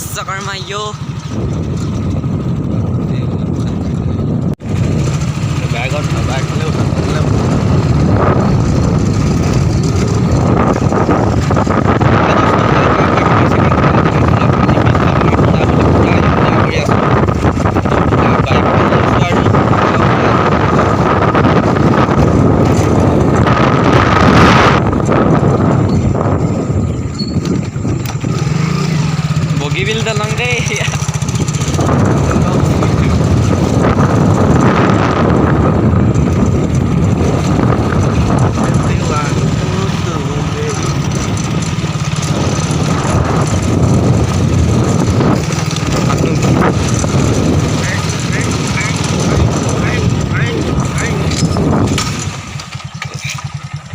विश्वकर्मा यो Bogibil dalang deh ya.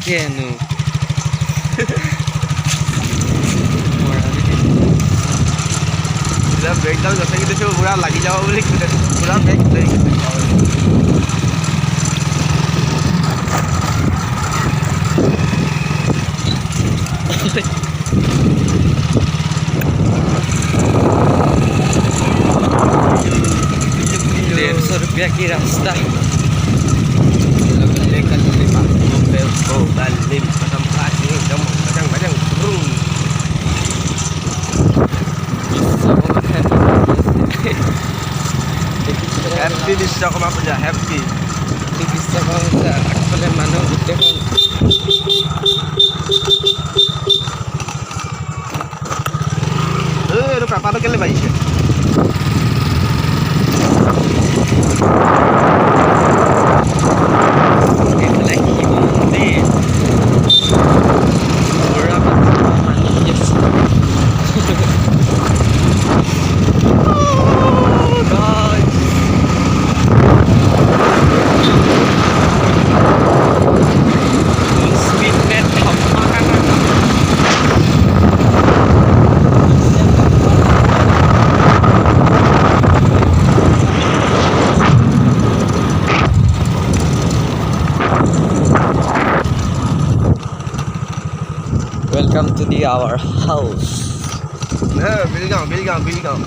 Kenu. Break down जैसे कि देखो पूरा लगी जाओ बोले पूरा ब्रेक नहीं ₹150 की रास्ता Happy Wiশ্বকৰ্মা পূজা happy বিশ্বকৰ্মা পূজা আগফালে মানুহ গোটেইখন এইটো পেপাৰটো কেলে বাঢ়িছে এইফালে শিৱ মন্দিৰ পুৰা মানুহ আছে Welcome to our house. Bilgang.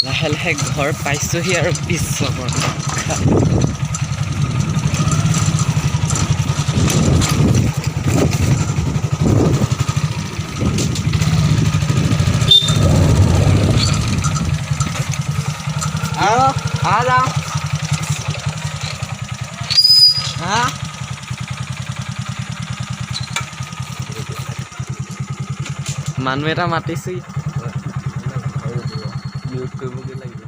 লাহে লাহে ঘৰ পাইছোহি আৰু বিশ্বকৰ্মা মানুহ এটা মাতিছে ইউজ কৰিবগৈ লাগিব